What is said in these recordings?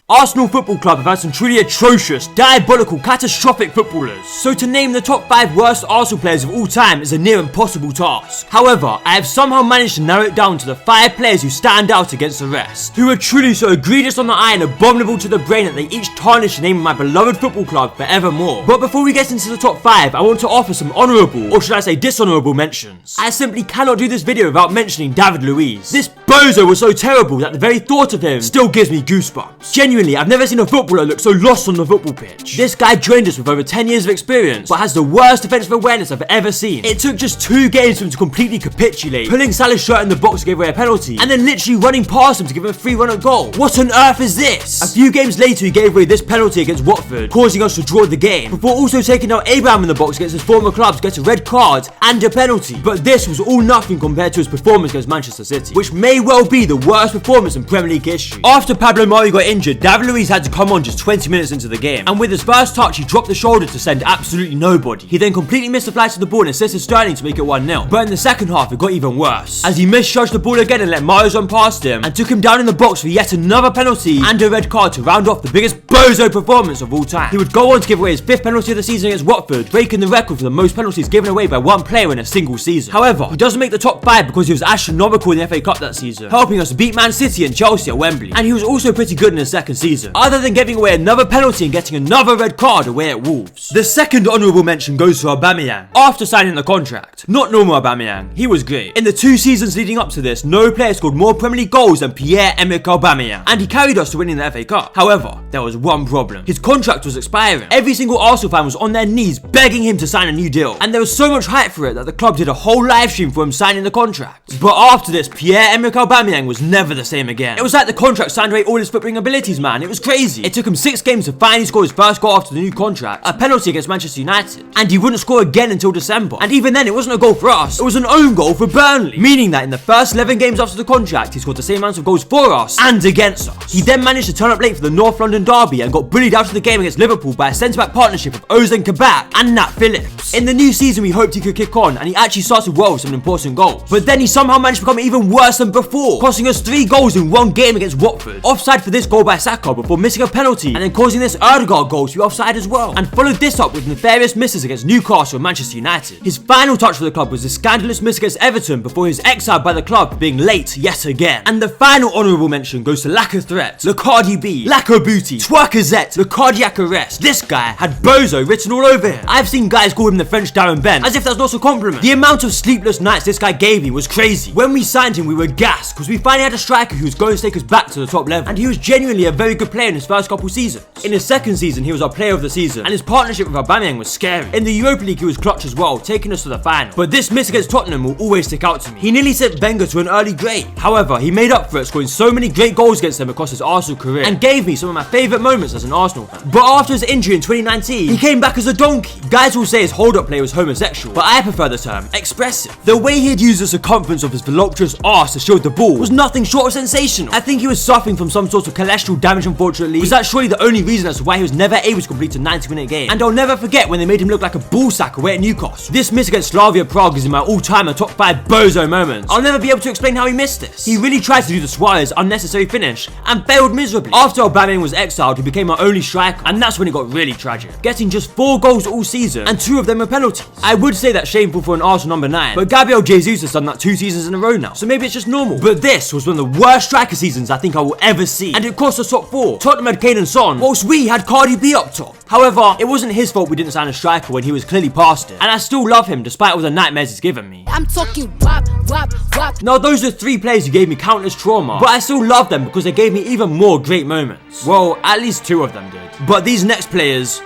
Arsenal Football Club have had some truly atrocious, diabolical, catastrophic footballers. So to name the top 5 worst Arsenal players of all time is a near impossible task. However, I have somehow managed to narrow it down to the 5 players who stand out against the rest, who are truly so egregious on the eye and abominable to the brain that they each tarnish the name of my beloved football club forevermore. But before we get into the top 5, I want to offer some honourable, or should I say dishonourable mentions. I simply cannot do this video without mentioning David Luiz. This bozo was so terrible that the very thought of him still gives me goosebumps. Genuinely, I've never seen a footballer look so lost on the football pitch. This guy joined us with over 10 years of experience, but has the worst defensive awareness I've ever seen. It took just 2 games for him to completely capitulate, pulling Salah's shirt in the box to give away a penalty, and then literally running past him to give him a free run at goal. What on earth is this? A few games later, he gave away this penalty against Watford, causing us to draw the game, before also taking out Abraham in the box against his former club to get a red card and a penalty. But this was all nothing compared to his performance against Manchester City, which may well be the worst performance in Premier League history. After Pablo Mari got injured, David Luiz had to come on just 20 minutes into the game, and with his first touch, he dropped the shoulder to send absolutely nobody. He then completely missed the flight to the ball and assisted Sterling to make it 1-0. But in the second half, it got even worse, as he misjudged the ball again and let Marius run past him, and took him down in the box for yet another penalty and a red card to round off the biggest bozo performance of all time. He would go on to give away his 5th penalty of the season against Watford, breaking the record for the most penalties given away by one player in a single season. However, he doesn't make the top 5 because he was astronomical in the FA Cup that season, helping us beat Man City and Chelsea at Wembley, and he was also pretty good in his second season, other than giving away another penalty and getting another red card away at Wolves. The second honourable mention goes to Aubameyang, after signing the contract. Not normal Aubameyang, he was great. In the 2 seasons leading up to this, no player scored more Premier League goals than Pierre-Emerick Aubameyang, and he carried us to winning the FA Cup. However, there was one problem. His contract was expiring. Every single Arsenal fan was on their knees begging him to sign a new deal, and there was so much hype for it that the club did a whole live stream for him signing the contract. But after this, Pierre-Emerick Aubameyang was never the same again. It was like the contract signed away all his footballing abilities, man. It was crazy. It took him 6 games to finally score his first goal after the new contract, a penalty against Manchester United, and he wouldn't score again until December. And even then, it wasn't a goal for us, it was an own goal for Burnley, meaning that in the first 11 games after the contract, he scored the same amount of goals for us and against us. He then managed to turn up late for the North London derby and got bullied out of the game against Liverpool by a centre-back partnership of Ozan Kabak and Nat Phillips. In the new season, we hoped he could kick on, and he actually started well with some important goals. But then he somehow managed to become even worse than before, costing us 3 goals in 1 game against Watford. Offside for this goal by Saka before missing a penalty, and then causing this Erdegaard goal to be offside as well, and followed this up with nefarious misses against Newcastle and Manchester United. His final touch for the club was a scandalous miss against Everton before he was exiled by the club for being late yet again. And the final honourable mention goes to Lack of Threat, Le Cardi B, Lacko Booty, Twerkazette, Le Cardiac Arrest. This guy had bozo written all over him. I've seen guys call him the French Darren Ben, as if that's not a compliment. The amount of sleepless nights this guy gave me was crazy. When we signed him, we were gassed, because we finally had a striker who was going to take us back to the top level, and he was genuinely a very good player in his first couple seasons. In his second season, he was our player of the season, and his partnership with Aubameyang was scary. In the Europa League, he was clutch as well, taking us to the final. But this miss against Tottenham will always stick out to me. He nearly sent Wenger to an early grave. However, he made up for it, scoring so many great goals against them across his Arsenal career, and gave me some of my favourite moments as an Arsenal fan. But after his injury in 2019, he came back as a donkey. Guys will say his hold-up play was homosexual, but I prefer the term expressive. The way he had used the circumference of his voluptuous arse to shield the ball was nothing short of sensational. I think he was suffering from some sort of cholesterol damage, unfortunately. Was that surely the only reason as to why he was never able to complete a 90-minute game? And I'll never forget when they made him look like a ballsack away at Newcastle. This miss against Slavia Prague is in my all-time and top 5 bozo moments. I'll never be able to explain how he missed this. He really tried to do the Suarez unnecessary finish and failed miserably. After Aubameyang was exiled, he became our only striker, and that's when it got really tragic, getting just 4 goals all season, and 2 of them were penalties. I would say that's shameful for an Arsenal number 9, but Gabriel Jesus has done that 2 seasons in a row now, so maybe it's just normal. But this was one of the worst striker seasons I think I will ever see, and it cost us top 4. Tottenham had Kane and Son, whilst we had Cardi B up top. However, it wasn't his fault we didn't sign a striker when he was clearly past it, and I still love him despite all the nightmares he's given me. I'm talking wop, wop, wop. Now those are 3 players who gave me countless trauma, but I still love them because they gave me even more great moments. Well, at least 2 of them did. But these next players,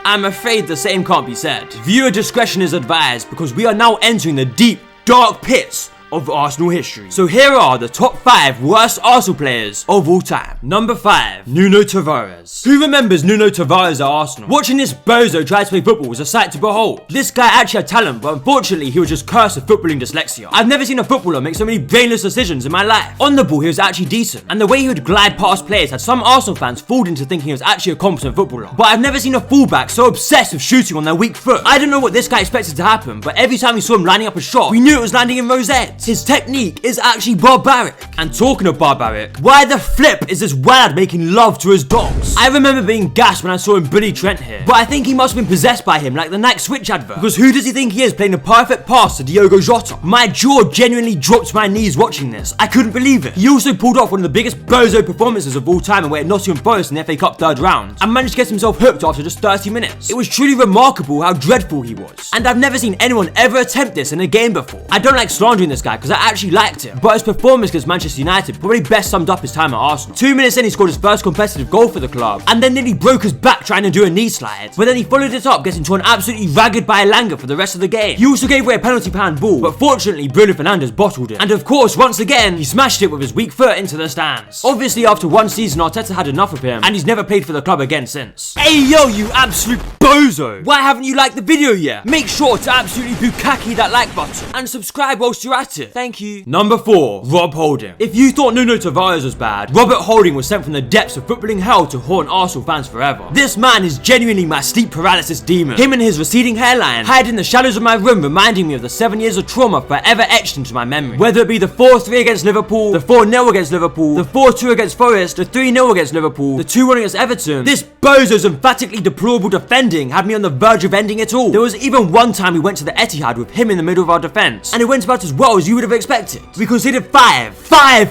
I'm afraid the same can't be said. Viewer discretion is advised, because we are now entering the deep, dark pits of Arsenal history. So here are the top 5 worst Arsenal players of all time. Number 5, Nuno Tavares. Who remembers Nuno Tavares at Arsenal? Watching this bozo try to play football was a sight to behold. This guy actually had talent, but unfortunately he was just cursed with footballing dyslexia. I've never seen a footballer make so many brainless decisions in my life. On the ball he was actually decent, and the way he would glide past players had some Arsenal fans fooled into thinking he was actually a competent footballer. But I've never seen a fullback so obsessed with shooting on their weak foot. I don't know what this guy expected to happen, but every time we saw him lining up a shot, we knew it was landing in Rose Ed. yet his technique is actually barbaric. And talking of barbaric, why the flip is this lad making love to his dogs? I remember being gassed when I saw him bully Trent here, but I think he must have been possessed by him like the Nike Switch advert, because who does he think he is playing the perfect pass to Diogo Jota? My jaw genuinely dropped to my knees watching this. I couldn't believe it. He also pulled off one of the biggest bozo performances of all time away at Nottingham Forest in the FA Cup third round, and managed to get himself hooked after just 30 minutes. It was truly remarkable how dreadful he was, and I've never seen anyone ever attempt this in a game before. I don't like slandering this guy because I actually liked him, but his performance against Manchester United probably best summed up his time at Arsenal. 2 minutes in, he scored his first competitive goal for the club, and then nearly broke his back trying to do a knee slide, but then he followed it up getting torn absolutely ragged by Elanga for the rest of the game. He also gave away a penalty pound ball, but fortunately Bruno Fernandes bottled it, and of course once again he smashed it with his weak foot into the stands. Obviously after one season Arteta had enough of him, and he's never played for the club again since. Hey yo, you absolute bozo! Why haven't you liked the video yet? Make sure to absolutely bukkake that like button and subscribe whilst you're at it. Thank you. Number 4, Rob Holding. If you thought Nuno Tavares was bad, Robert Holding was sent from the depths of footballing hell to haunt Arsenal fans forever. This man is genuinely my sleep paralysis demon. Him and his receding hairline hide in the shadows of my room, reminding me of the 7 years of trauma forever etched into my memory. Whether it be the 4-3 against Liverpool, the 4-0 against Liverpool, the 4-2 against Forest, the 3-0 against Liverpool, the 2-1 against Everton, this bozo's emphatically deplorable defending had me on the verge of ending it all. There was even one time we went to the Etihad with him in the middle of our defence, and it went about as well as you would have expected. We conceded 5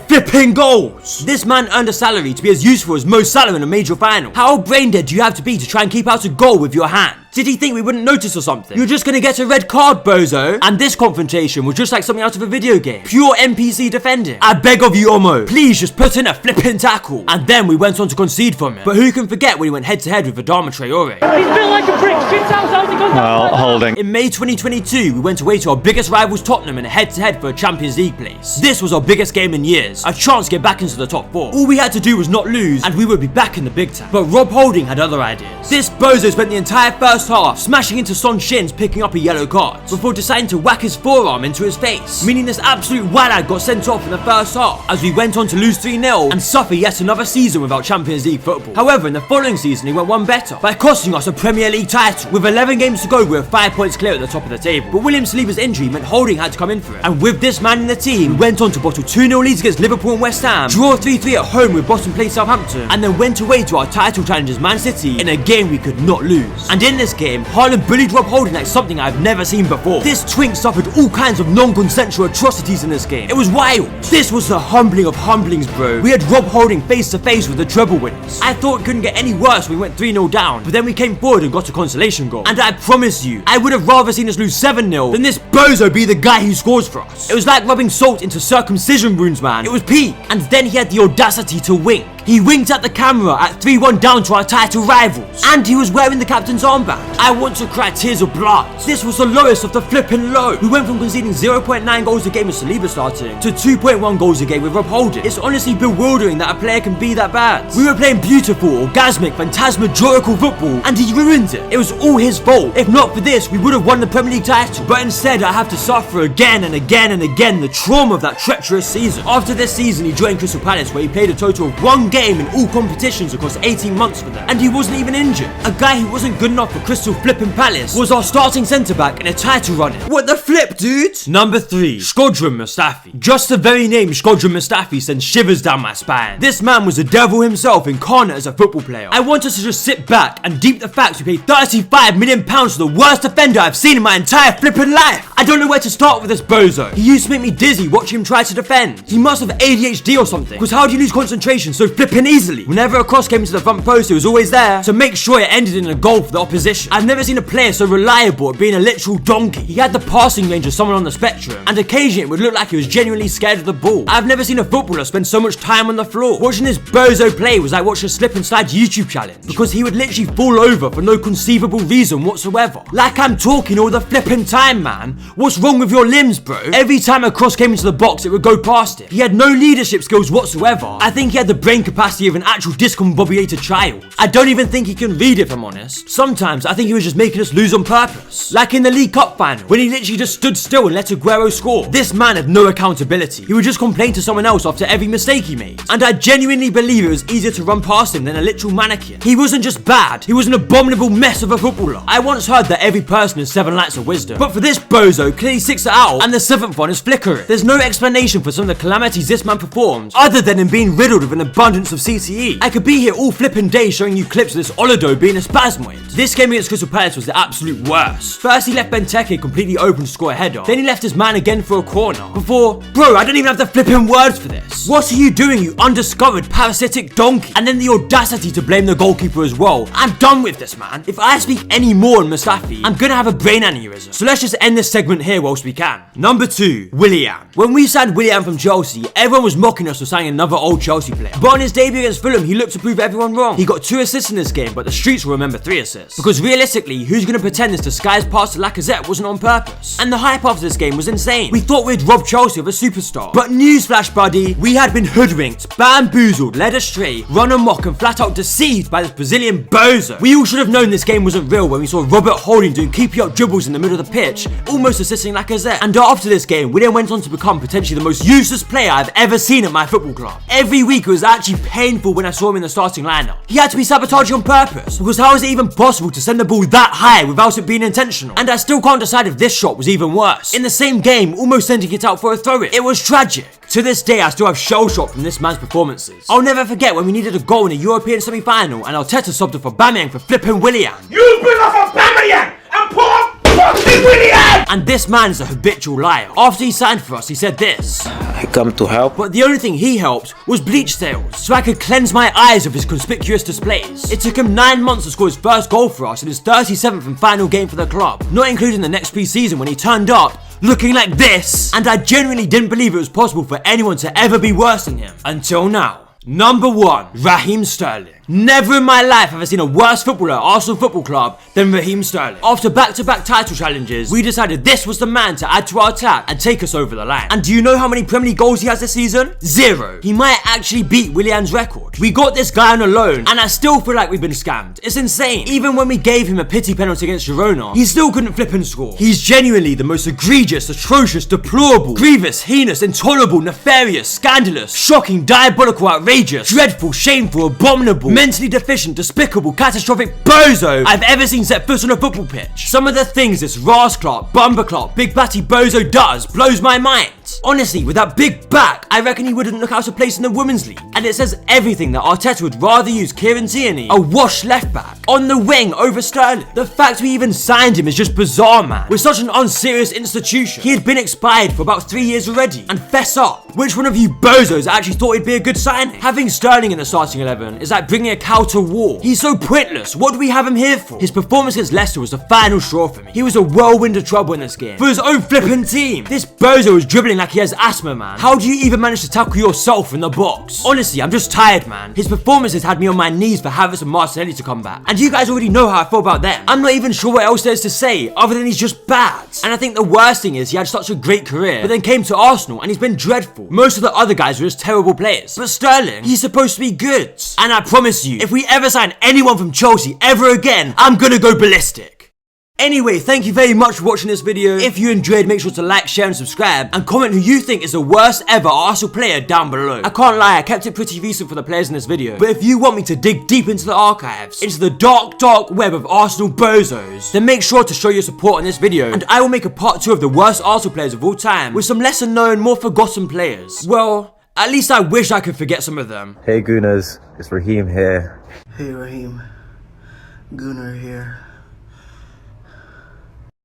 flipping goals! This man earned a salary to be as useful as Mo Salah in a major final. How brain dead do you have to be to try and keep out a goal with your hand? Did he think we wouldn't notice or something? You're just gonna get a red card, bozo. And this confrontation was just like something out of a video game. Pure NPC defending. I beg of you, Omo, please just put in a flipping tackle. And then we went on to concede from it. But who can forget when he went head to head with Adama Traore? He's built like a brick. Shit sounds how he goes down. Holding. In May 2022, we went away to our biggest rivals Tottenham in a head to head for a Champions League place. This was our biggest game in years. A chance to get back into the top 4. All we had to do was not lose and we would be back in the big time. But Rob Holding had other ideas. This bozo spent the entire first half smashing into Son's shins, picking up a yellow card, before deciding to whack his forearm into his face, meaning this absolute wallad got sent off in the first half, as we went on to lose 3-0 and suffer yet another season without Champions League football. However, in the following season he went one better, by costing us a Premier League title. With 11 games to go, we were 5 points clear at the top of the table, but William Saliba's injury meant Holding had to come in for it, and with this man in the team, we went on to bottle 2-0 leads against Liverpool and West Ham, draw 3-3 at home with bottom place Southampton, and then went away to our title challengers Man City in a game we could not lose. And in this game, Haaland bullied Rob Holding like something I've never seen before. This twink suffered all kinds of non-consensual atrocities in this game. It was wild. This was the humbling of humblings, bro. We had Rob Holding face to face with the treble winners. I thought it couldn't get any worse when we went 3-0 down, but then we came forward and got a consolation goal. And I promise you, I would have rather seen us lose 7-0 than this bozo be the guy who scores for us. It was like rubbing salt into circumcision wounds, man. It was peak. And then he had the audacity to wink. He winked at the camera at 3-1 down to our title rivals. And he was wearing the captain's armband. I want to cry tears of blood. This was the lowest of the flipping low. We went from conceding 0.9 goals a game with Saliba starting to 2.1 goals a game with Rob Holding. It's honestly bewildering that a player can be that bad. We were playing beautiful, orgasmic, phantasmagorical football, and he ruined it. It was all his fault. If not for this, we would have won the Premier League title. But instead, I have to suffer again and again and again the trauma of that treacherous season. After this season, he joined Crystal Palace, where he played a total of 1 game in all competitions across 18 months for them, and he wasn't even injured. A guy who wasn't good enough for Crystal flipping Palace was our starting centre-back in a title run. What the flip, dude? Number 3, Shkodran Mustafi. Just the very name Shkodran Mustafi sends shivers down my spine. This man was the devil himself incarnate as a football player. I want us to just sit back and deep the facts. We paid £35 million for the worst defender I've seen in my entire flipping life. I don't know where to start with this bozo. He used to make me dizzy watching him try to defend. He must have ADHD or something, because how do you lose concentration so flipping easily? Whenever a cross came into the front post, it was always there to make sure it ended in a goal for the opposition. I've never seen a player so reliable at being a literal donkey. He had the passing range of someone on the spectrum, and occasionally it would look like he was genuinely scared of the ball. I've never seen a footballer spend so much time on the floor. Watching this bozo play was like watching a slip and slide YouTube challenge, because he would literally fall over for no conceivable reason whatsoever. Like I'm talking all the flipping time, man. What's wrong with your limbs, bro? Every time a cross came into the box, it would go past him. He had no leadership skills whatsoever. I think he had the brain capacity capacity of an actual discombobulated child. I don't even think he can read, if I'm honest. Sometimes I think he was just making us lose on purpose. Like in the League Cup final, when he literally just stood still and let Aguero score. This man had no accountability. He would just complain to someone else after every mistake he made. And I genuinely believe it was easier to run past him than a literal mannequin. He wasn't just bad, he was an abominable mess of a footballer. I once heard that every person has 7 lights of wisdom, but for this bozo, clearly 6 are out and the 7th one is flickering. There's no explanation for some of the calamities this man performs, other than him being riddled with an abundance of CTE. I could be here all flipping day showing you clips of this Olido being a spasmoid. This game against Crystal Palace was the absolute worst. First he left Benteke completely open to score a header, then he left his man again for a corner, before, bro, I don't even have the flipping words for this. What are you doing, you undiscovered parasitic donkey? And then the audacity to blame the goalkeeper as well. I'm done with this, man. If I speak any more on Mustafi, I'm gonna have a brain aneurysm. So let's just end this segment here whilst we can. Number 2, Willian. When we signed Willian from Chelsea, everyone was mocking us for signing another old Chelsea player. But on his debut against Fulham, he looked to prove everyone wrong. He got 2 assists in this game, but the streets will remember 3 assists. Because realistically, who's gonna pretend this disguised pass to Lacazette wasn't on purpose? And the hype after this game was insane. We thought we'd rob Chelsea of a superstar. But newsflash, buddy, we had been hoodwinked, bamboozled, led astray, run amok, and flat out deceived by this Brazilian bozo. We all should have known this game wasn't real when we saw Robert Holding doing keepy-up dribbles in the middle of the pitch, almost assisting Lacazette. And after this game, Willian went on to become potentially the most useless player I've ever seen at my football club. Every week it was actually painful when I saw him in the starting lineup. He had to be sabotaging on purpose, because how is it even possible to send the ball that high without it being intentional? And I still can't decide if this shot was even worse. In the same game, almost sending it out for a throw-in. It was tragic. To this day, I still have shell shock from this man's performances. I'll never forget when we needed a goal in a European semi-final and Arteta subbed off Aubameyang for flipping Willian. You bring off Aubameyang and put on fucking Willian! And this man is a habitual liar. After he signed for us, he said this: I come to help. But the only thing he helped was bleach sales, so I could cleanse my eyes of his conspicuous displays. It took him 9 months to score his first goal for us in his 37th and final game for the club, not including the next pre-season when he turned up looking like this. And I genuinely didn't believe it was possible for anyone to ever be worse than him. Until now. Number 1, Raheem Sterling. Never in my life have I seen a worse footballer at Arsenal Football Club than Raheem Sterling. After back-to-back title challenges, we decided this was the man to add to our attack and take us over the line. And do you know how many Premier League goals he has this season? 0. He might actually beat Willian's record. We got this guy on a loan, and I still feel like we've been scammed. It's insane. Even when we gave him a pity penalty against Girona, he still couldn't flip and score. He's genuinely the most egregious, atrocious, deplorable, grievous, heinous, intolerable, nefarious, scandalous, shocking, diabolical, outrageous, dreadful, shameful, abominable, mentally deficient, despicable, catastrophic bozo I've ever seen set foot on a football pitch. Some of the things this rasclot, bumperclot, big batty bozo does blows my mind. Honestly, with that big back, I reckon he wouldn't look out of place in the Women's League. And it says everything that Arteta would rather use Kieran Tierney, a washed left back, on the wing over Sterling. The fact we even signed him is just bizarre, man. We're such an unserious institution. He had been expired for about 3 years already. And fess up, which one of you bozos actually thought he'd be a good signing? Having Sterling in the starting 11 is like bringing a cow to war. He's so pointless. What do we have him here for? His performance against Leicester was the final straw for me. He was a whirlwind of trouble in this game. For his own flipping team. This bozo was dribbling like he has asthma, man. How do you even manage to tackle yourself in the box? Honestly, I'm just tired, man. His performances had me on my knees for Havertz and Martinelli to come back. And you guys already know how I feel about them. I'm not even sure what else there is to say other than he's just bad. And I think the worst thing is he had such a great career, but then came to Arsenal and he's been dreadful. Most of the other guys were just terrible players. But Sterling, he's supposed to be good. And I promise you, if we ever sign anyone from Chelsea ever again, I'm gonna go ballistic. Anyway, thank you very much for watching this video. If you enjoyed, make sure to like, share and subscribe, and comment who you think is the worst ever Arsenal player down below. I can't lie, I kept it pretty recent for the players in this video, but if you want me to dig deep into the archives, into the dark, dark web of Arsenal bozos, then make sure to show your support on this video, and I will make a part 2 of the worst Arsenal players of all time, with some lesser known, more forgotten players. Well, at least I wish I could forget some of them. Hey Gooners, it's Raheem here. Hey Raheem, Gunnar here.